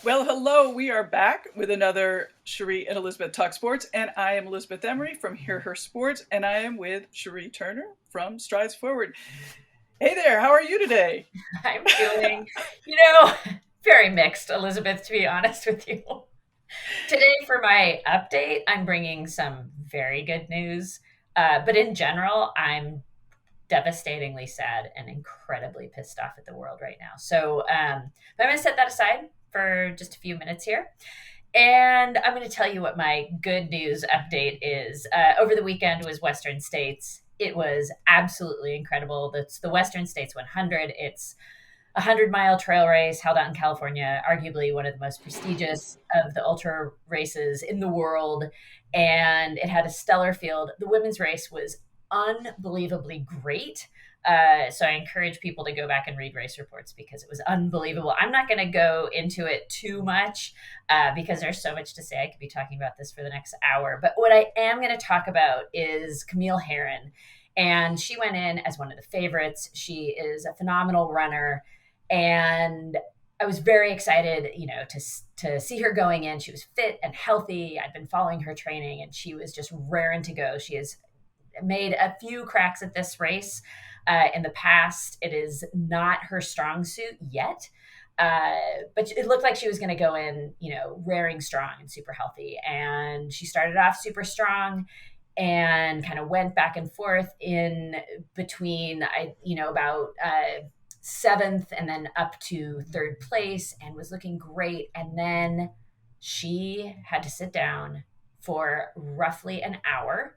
Well, hello. We are back with another Cherie and Elizabeth Talk Sports, and I am Elizabeth Emery from Hear Her Sports, and I am with Cherie Turner from Strides Forward. Hey there, how are you today? I'm doing, you know, very mixed, Elizabeth, to be honest with you. Today, for my update, I'm bringing some very good news. But in general, I'm devastatingly sad and incredibly pissed off at the world right now. But I'm going to set that aside for just a few minutes here. And I'm going to tell you what my good news update is. Over the weekend was Western States. It was absolutely incredible. That's the Western States 100. It's a 100-mile trail race held out in California, arguably one of the most prestigious of the ultra races in the world. And it had a stellar field. The women's race was unbelievably great. So I encourage people to go back and read race reports because it was unbelievable. I'm not going to go into it too much because there's so much to say. I could be talking about this for the next hour. But what I am going to talk about is Camille Herron. And she went in as one of the favorites. She is a phenomenal runner. And I was very excited, to see her going in. She was fit and healthy. I'd been following her training, and she was just raring to go. She has made a few cracks at this race in the past. It is not her strong suit yet, but it looked like she was going to go in, raring strong and super healthy. And she started off super strong and kind of went back and forth in between, about seventh and then up to third place and was looking great. And then she had to sit down for roughly an hour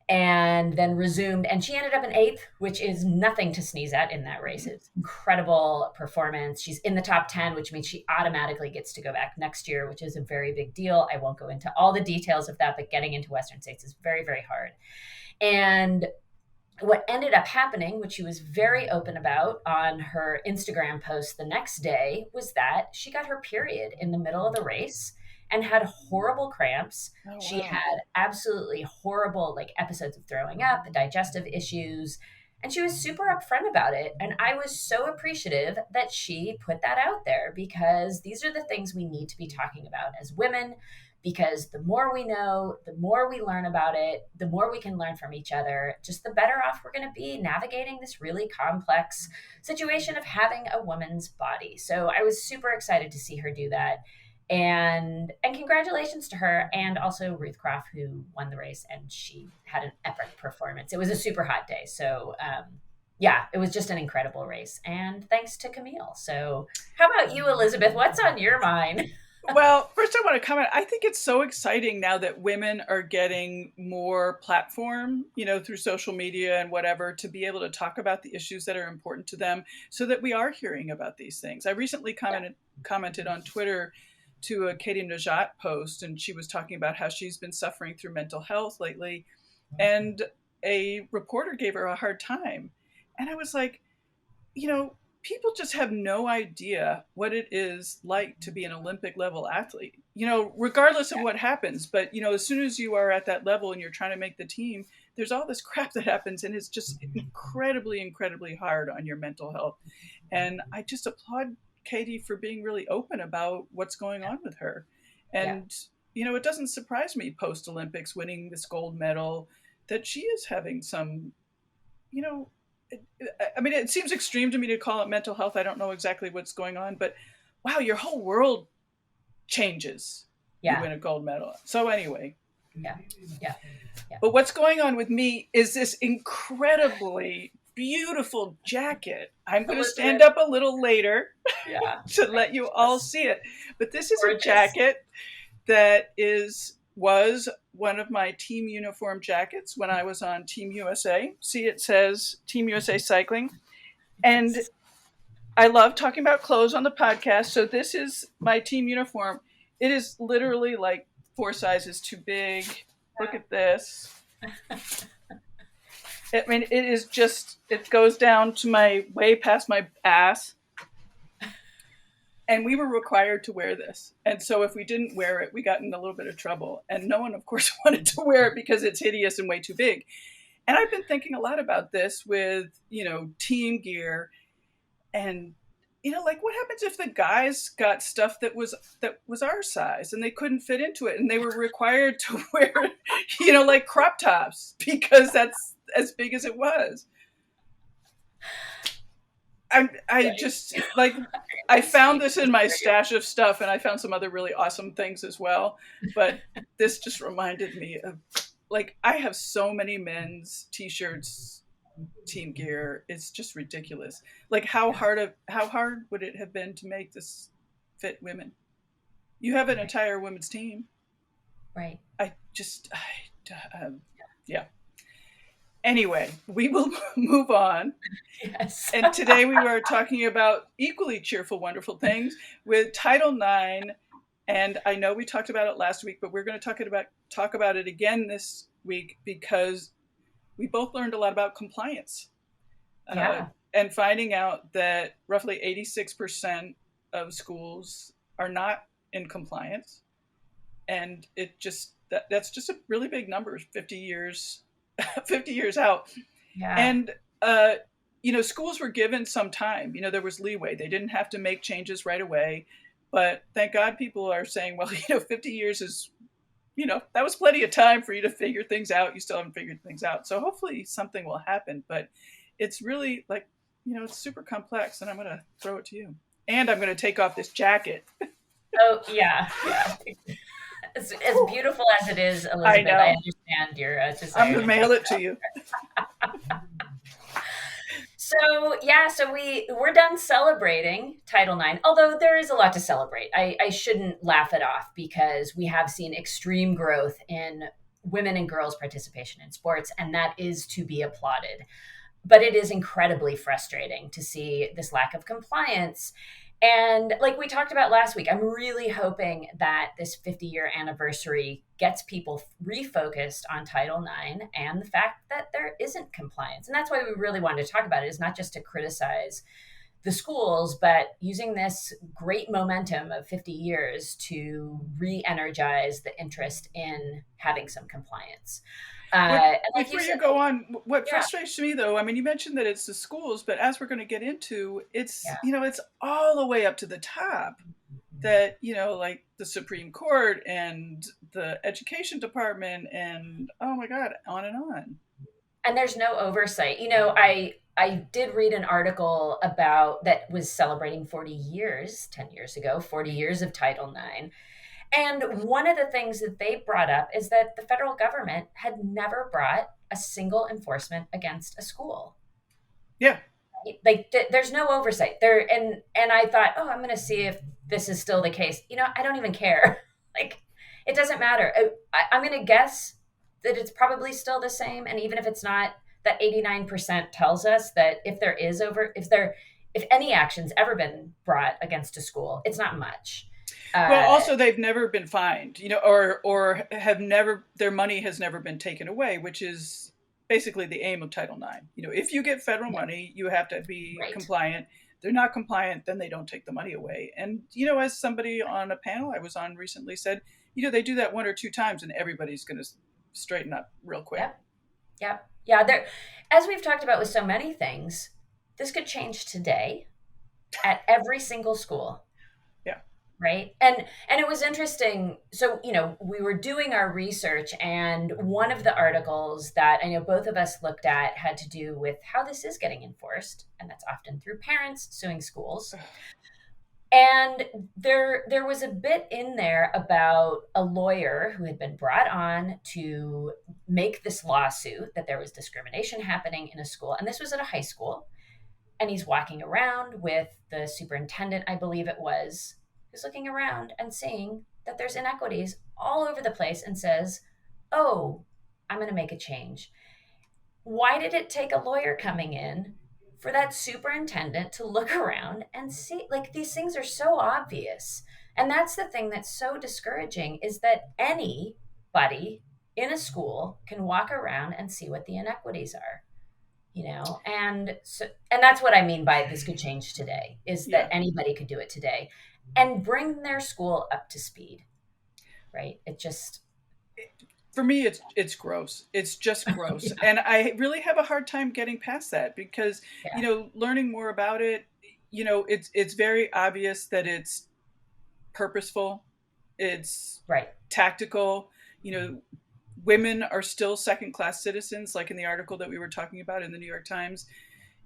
and then resumed, and she ended up in eighth, which is nothing to sneeze at in that race. It's incredible performance. She's in the top 10, which means she automatically gets to go back next year, which is a very big deal. I won't go into all the details of that, but getting into Western States is very, very hard. And what ended up happening, which she was very open about on her Instagram post the next day, was that she got her period in the middle of the race and had horrible cramps. Oh, She wow. had absolutely horrible episodes of throwing up, digestive issues, and she was super upfront about it. And I was so appreciative that she put that out there because these are the things we need to be talking about as women, because the more we know, the more we learn about it, the more we can learn from each other, just the better off we're going to be navigating this really complex situation of having a woman's body. So I was super excited to see her do that. And congratulations to her, and also Ruth Croft, who won the race, and she had an epic performance. It was a super hot day. Yeah, it was just an incredible race. And thanks to Camille. So how about you, Elizabeth? What's on your mind? Well, first I want to comment. I think it's so exciting now that women are getting more platform, through social media and whatever, to be able to talk about the issues that are important to them so that we are hearing about these things. I recently commented on Twitter to a Katie Najat post, and she was talking about how she's been suffering through mental health lately. And a reporter gave her a hard time. And I was like, people just have no idea what it is like to be an Olympic level athlete, regardless of what happens. But, as soon as you are at that level and you're trying to make the team, there's all this crap that happens, and it's just incredibly, incredibly hard on your mental health. And I just applaud Katie for being really open about what's going on with her. Yeah. And, it doesn't surprise me post Olympics winning this gold medal that she is having some, you know, it seems extreme to me to call it mental health. I don't know exactly what's going on, but wow, your whole world changes. You Yeah. win a gold medal. So anyway, Yeah. Yeah. Yeah. but what's going on with me is this incredibly beautiful jacket. I'm going to stand Elizabeth. up a little later Yeah. to let you all Just see it. But this is a gorgeous. jacket that was one of my team uniform jackets when I was on Team USA. See, it says Team USA Cycling. And Yes. I love talking about clothes on the podcast. So this is my team uniform. It is literally like 4 sizes too big. Look at this. It is just, it goes down to way past my ass. And we were required to wear this. And so if we didn't wear it, we got in a little bit of trouble. And no one, of course, wanted to wear it because it's hideous and way too big. And I've been thinking a lot about this with, team gear. And like what happens if the guys got stuff that was our size and they couldn't fit into it and they were required to wear, like crop tops because that's as big as it was. I just like I found this in my stash of stuff, and I found some other really awesome things as well. But this just reminded me of like I have so many men's t-shirts, team gear. It's just ridiculous. Like how hard would it have been to make this fit women? You have an entire women's team. Right. Yeah. Anyway, we will move on. Yes. And today we were talking about equally cheerful, wonderful things with Title IX. And I know we talked about it last week, but we're going to talk about it again this week because we both learned a lot about compliance. Yeah. And finding out that roughly 86% of schools are not in compliance. And that's just a really big number, 50 years 50 years out. Yeah. And, schools were given some time. There was leeway. They didn't have to make changes right away. But thank God people are saying, well, 50 years is, that was plenty of time for you to figure things out. You still haven't figured things out. So hopefully something will happen. But it's really like, it's super complex. And I'm going to throw it to you. And I'm going to take off this jacket. Oh, yeah. Yeah. As beautiful as it is, Elizabeth, I understand your desire. I'm going to mail it to you. So we're done celebrating Title IX, although there is a lot to celebrate. I shouldn't laugh it off because we have seen extreme growth in women and girls' participation in sports, and that is to be applauded. But it is incredibly frustrating to see this lack of compliance. And like we talked about last week, I'm really hoping that this 50-year anniversary gets people refocused on Title IX and the fact that there isn't compliance. And that's why we really wanted to talk about it, is not just to criticize the schools, but using this great momentum of 50 years to re-energize the interest in having some compliance. Before you go on, what frustrates me though, you mentioned that it's the schools, but as we're going to get into, it's all the way up to the top that, like the Supreme Court and the education department and oh my God, on and on. And there's no oversight. I did read an article that was celebrating 40 years, 10 years ago, 40 years of Title IX. And one of the things that they brought up is that the federal government had never brought a single enforcement against a school. Yeah. Like there's no oversight there. And I thought, I'm going to see if this is still the case. I don't even care. Like, it doesn't matter. I'm going to guess that it's probably still the same. And even if it's not, that 89% tells us that if any action's ever been brought against a school, it's not much. Well, also they've never been fined, or have never, their money has never been taken away, which is basically the aim of Title IX. If you get federal money, you have to be compliant. They're not compliant, then they don't take the money away. And, as somebody on a panel I was on recently said, they do that one or two times and everybody's going to straighten up real quick. Yep. Yeah. As we've talked about with so many things, this could change today at every single school. Right. And it was interesting. So, we were doing our research, and one of the articles that I know both of us looked at had to do with how this is getting enforced. And that's often through parents suing schools. And there was a bit in there about a lawyer who had been brought on to make this lawsuit that there was discrimination happening in a school. And this was at a high school. And he's walking around with the superintendent, I believe it was, who's looking around and seeing that there's inequities all over the place and says, I'm going to make a change. Why did it take a lawyer coming in for that superintendent to look around and see? Like, these things are so obvious. And that's the thing that's so discouraging, is that anybody in a school can walk around and see what the inequities are. And that's what I mean by this could change today, is that anybody could do it today and bring their school up to speed. Right. For me, it's gross. It's just gross. And I really have a hard time getting past that because, learning more about it, it's very obvious that it's purposeful, it's Right. tactical. Women are still second class citizens, like in the article that we were talking about in the New York Times.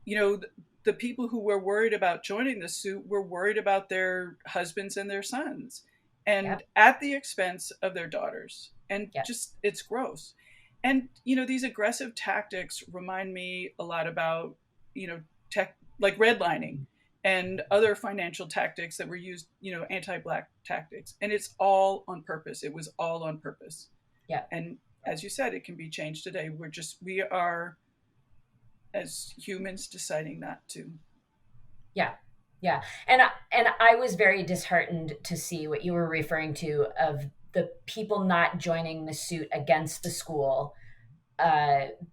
The people who were worried about joining the suit were worried about their husbands and their sons, and Yep. at the expense of their daughters. And Yep. just, it's gross. And these aggressive tactics remind me a lot about tech, like redlining and other financial tactics that were used, anti-black tactics. And it's all on purpose. It was all on purpose. Yep. And as you said, it can be changed today. We are, as humans, deciding not to. Yeah. Yeah. And I was very disheartened to see what you were referring to of the people not joining the suit against the school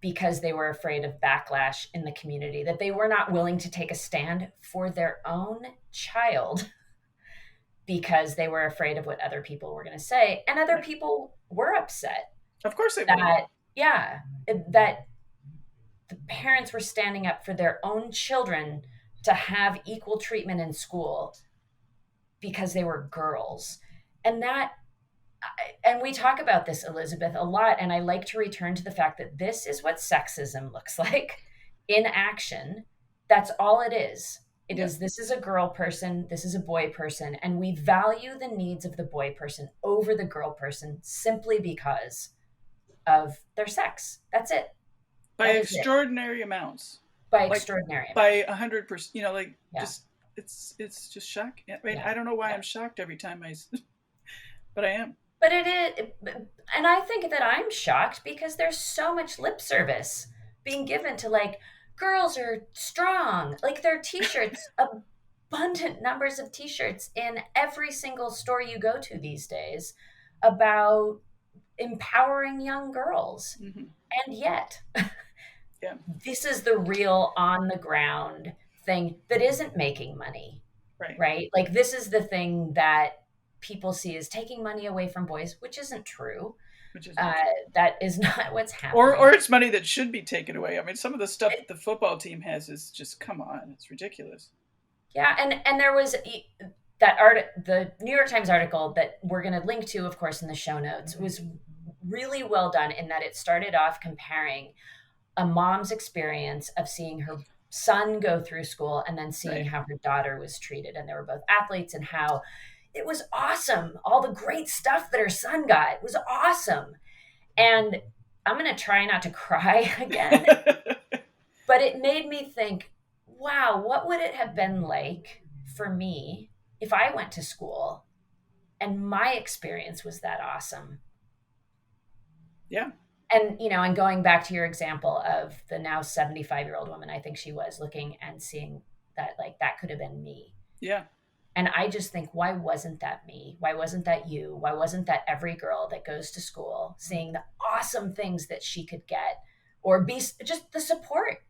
because they were afraid of backlash in the community, that they were not willing to take a stand for their own child because they were afraid of what other people were going to say. And other people were upset Of course they were. that, yeah, that the parents were standing up for their own children to have equal treatment in school because they were girls. And we talk about this, Elizabeth, a lot, and I like to return to the fact that this is what sexism looks like in action. That's all it is. This is a girl person, this is a boy person, and we value the needs of the boy person over the girl person simply because of their sex. That's it. By extraordinary amounts. By extraordinary amounts. By 100%, yeah. just it's just shocking. I mean, I don't know why I'm shocked every time but I am. But it is, and I think that I'm shocked because there's so much lip service being given to, like, girls are strong. Like, there are t-shirts, abundant numbers of t-shirts in every single store you go to these days about empowering young girls. Mm-hmm. And yet, this is the real on the ground thing that isn't making money. Right? Like, this is the thing that people see as taking money away from boys, which isn't true. That is not what's happening. Or it's money that should be taken away. I mean, some of the stuff that the football team has is just, come on, it's ridiculous. Yeah, and there was the New York Times article that we're going to link to, of course, in the show notes, was really well done in that it started off comparing a mom's experience of seeing her son go through school and then seeing how her daughter was treated. And they were both athletes, and how it was awesome. All the great stuff that her son got was awesome. And I'm going to try not to cry again, but it made me think, wow, what would it have been like for me if I went to school and my experience was that awesome? Yeah. And, and going back to your example of the now 75-year-old woman, I think she was looking and seeing that, like, that could have been me. Yeah. And I just think, why wasn't that me? Why wasn't that you? Why wasn't that every girl that goes to school seeing the awesome things that she could get, or be just the support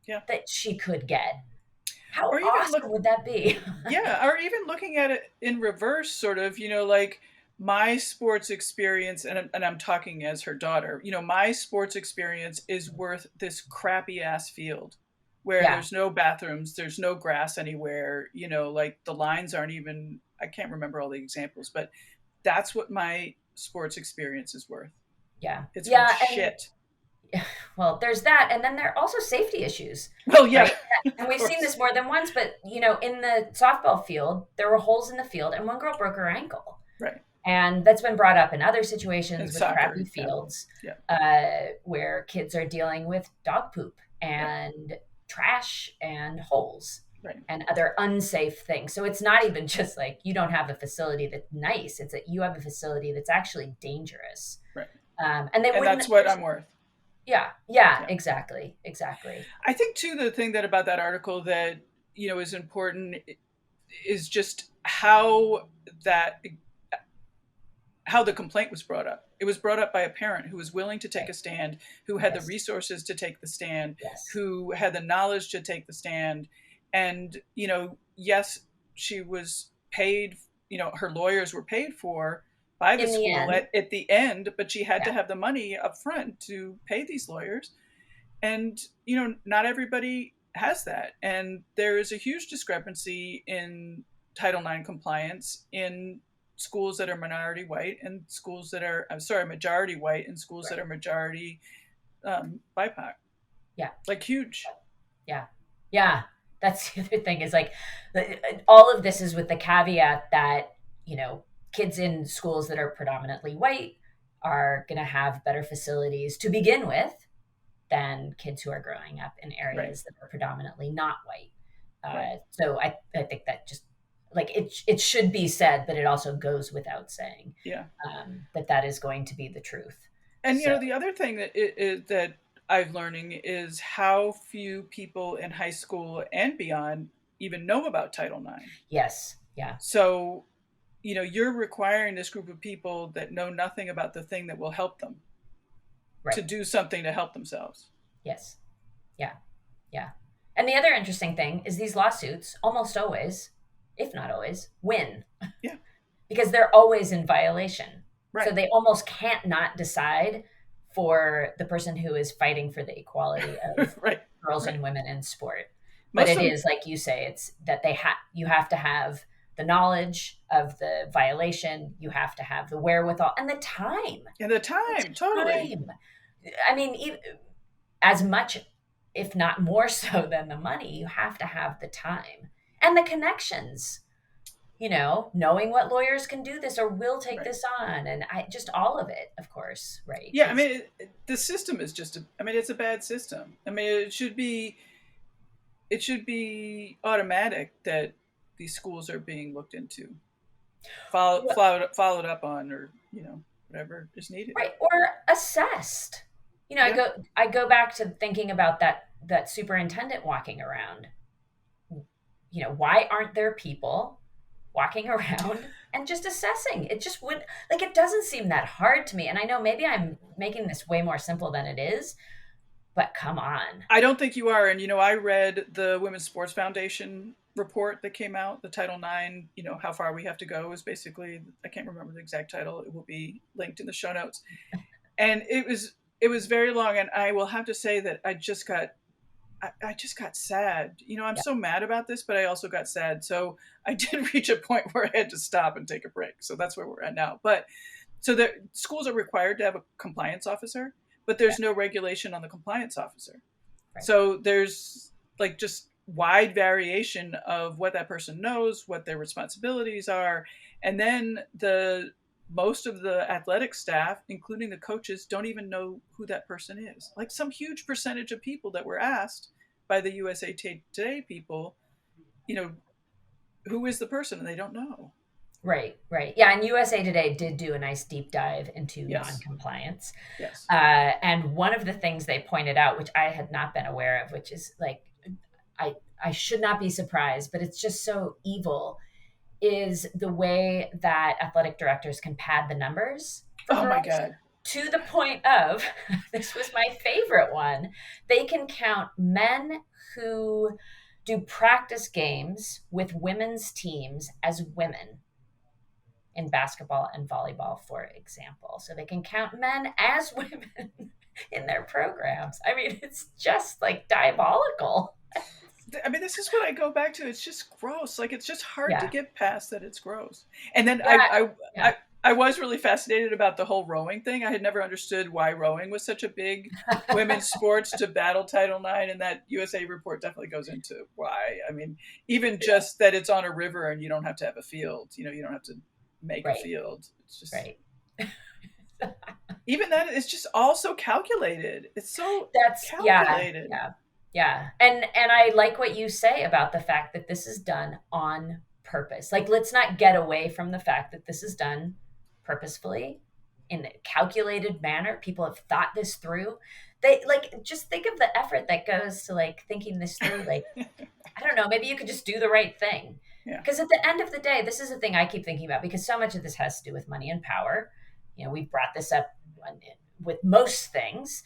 that she could get? How awesome would that be? Yeah. Or even looking at it in reverse, sort of, like my sports experience, and I'm talking as her daughter, my sports experience is worth this crappy ass field where there's no bathrooms, there's no grass anywhere, like the lines aren't even, I can't remember all the examples, but that's what my sports experience is worth. Yeah. It's worth shit. Well, there's that. And then there are also safety issues. Well, yeah. Right? And we've seen this more than once, but, in the softball field, there were holes in the field and one girl broke her ankle. Right. And that's been brought up in other situations with crappy fields where kids are dealing with dog poop and trash and holes and other unsafe things. So it's not even just like you don't have a facility that's nice. It's that you have a facility that's actually dangerous. Right. And that's what I'm worth. Yeah, exactly. I think too, the thing that about that article that, is important is just how the complaint was brought up. It was brought up by a parent who was willing to take a stand, who had the resources to take the stand, who had the knowledge to take the stand. And, yes, she was paid, her lawyers were paid for by the school at the end, but she had to have the money up front to pay these lawyers. And, not everybody has that. And there is a huge discrepancy in Title IX compliance in schools that are minority white and schools that are, I'm sorry, majority white and schools that Right. are majority BIPOC. Yeah. Like huge. Yeah. Yeah. That's the other thing is like all of this is with the caveat that, you know, kids in schools that are predominantly white are going to have better facilities to begin with than kids who are growing up in Right. areas that are predominantly not white. Right. So I think that just like it should be said, but it also goes without saying Yeah. that that is going to be the truth. And So the other thing that I'm learning is how few people in high school and beyond even know about Title IX. yes, yeah, So, you're requiring this group of people that know nothing about the thing that will help them to right, do something to help themselves. yes, yeah, yeah. And the other interesting thing is these lawsuits almost always, if not always, win Yeah. because they're always in violation. So Right. they almost can't not decide for the person who is fighting for the equality of Right. girls Right. and women in sport. But Most it of them. is like you say, it's that you have to have the knowledge of the violation, you have to have the wherewithal and the time. And the The time, totally. time. I mean, as much, if not more so than the money, you have to have the time and the connections, you know, knowing what lawyers can do this or will take Right. this on. And I just all of it, of course, right? Yeah, I Is mean, the system is just, it's a bad system. I mean, it should be automatic that these schools are being looked into, followed up on, or whatever is needed. right. Or assessed. You know, Yeah. I go back to thinking about that superintendent walking around. You know, why aren't there people walking around and just assessing? It just would like it doesn't seem that hard to me. And I know maybe I'm making this way more simple than it is, but come on. I don't think you are. And I read the Women's Sports Foundation report that came out, the Title IX. How far we have to go is basically, I can't remember the exact title. It will be linked in the show notes. And it was very long. And I will have to say that I just got sad. I'm Yeah. so mad about this, but I also got sad. So I did reach a point where I had to stop and take a break. So that's where we're at now. But so the schools are required to have a compliance officer, but Yeah. there's no regulation on the compliance officer. Right. So there's like just wide variation of what that person knows, what their responsibilities are. And then most of the athletic staff, including the coaches, don't even know who that person is. Like some huge percentage of people that were asked by the USA Today people, you know, who is the person, and they don't know. Right, right. Yeah, and USA Today did do a nice deep dive into Yes. non-compliance. Yes. And one of the things they pointed out, which I had not been aware of, which is like, I should not be surprised, but it's just so evil, is the way that athletic directors can pad the numbers for Oh my girls God. to the point of, this was my favorite one, they can count men who do practice games with women's teams as women in basketball and volleyball, for example. So they can count men as women in their programs. I mean, it's just like diabolical. I mean, this is what I go back to. It's just gross. Like, it's just hard to Yeah. get past that it's gross. And then Yeah. Yeah. I was really fascinated about the whole rowing thing. I had never understood why rowing was such a big women's sports to battle Title IX, and that USA report definitely goes into why. I mean, even just that it's on a river and you don't have to have a field. You don't have to make a Right. field. It's just, Right. even that, it's just all so calculated. It's so That's yeah. calculated. Yeah. Yeah. And I like what you say about the fact that this is done on purpose. Like let's not get away from the fact that this is done purposefully in a calculated manner. People have thought this through. They like just think of the effort that goes to like thinking this through. Like, I don't know, maybe you could just do the right thing. Yeah. Because at the end of the day, this is the thing I keep thinking about because so much of this has to do with money and power. You know, we've brought this up with most things.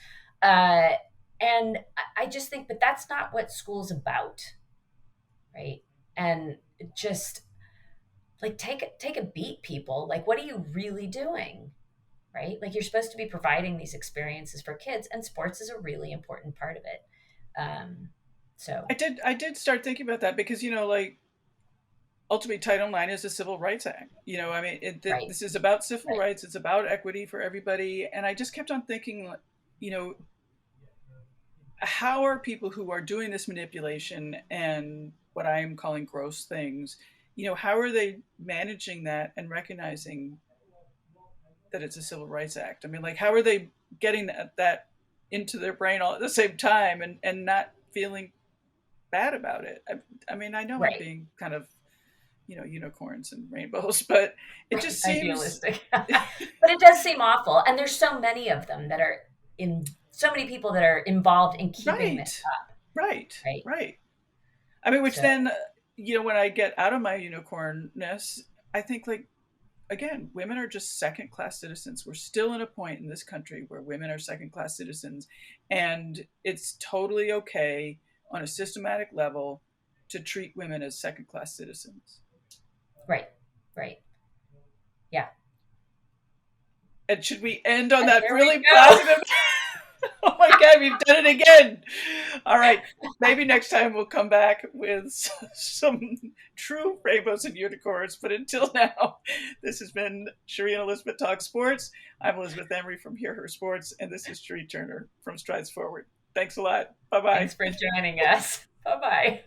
And I just think, but that's not what school's about, right? And just like take a beat, people. Like, what are you really doing, right? Like, you're supposed to be providing these experiences for kids, and sports is a really important part of it. Um, So, I did start thinking about that because, like, ultimately Title IX is a civil rights act. I mean, right, this is about civil right, rights. It's about equity for everybody. And I just kept on thinking, you know, how are people who are doing this manipulation and what I am calling gross things, how are they managing that and recognizing that it's a civil rights act? I mean, like, how are they getting that into their brain all at the same time and not feeling bad about it? I mean, I know I'm right, being kind of, unicorns and rainbows, but it right, just seems idealistic. But it does seem awful. And there's so many of them that are so many people that are involved in keeping this right, up, right, right? right. I mean, which So, then, when I get out of my unicornness, I think, like, again, women are just second class citizens. We're still in a point in this country where women are second class citizens, and it's totally okay on a systematic level to treat women as second class citizens. right, right. Yeah. And should we end on And that there we really go. positive? Oh my God, we've done it again. All right. Maybe next time we'll come back with some true rainbows and unicorns. But until now, this has been Cherie and Elizabeth Talk Sports. I'm Elizabeth Emery from Hear Her Sports, and this is Cherie Turner from Strides Forward. Thanks a lot. Bye bye. Thanks for joining us. Bye bye.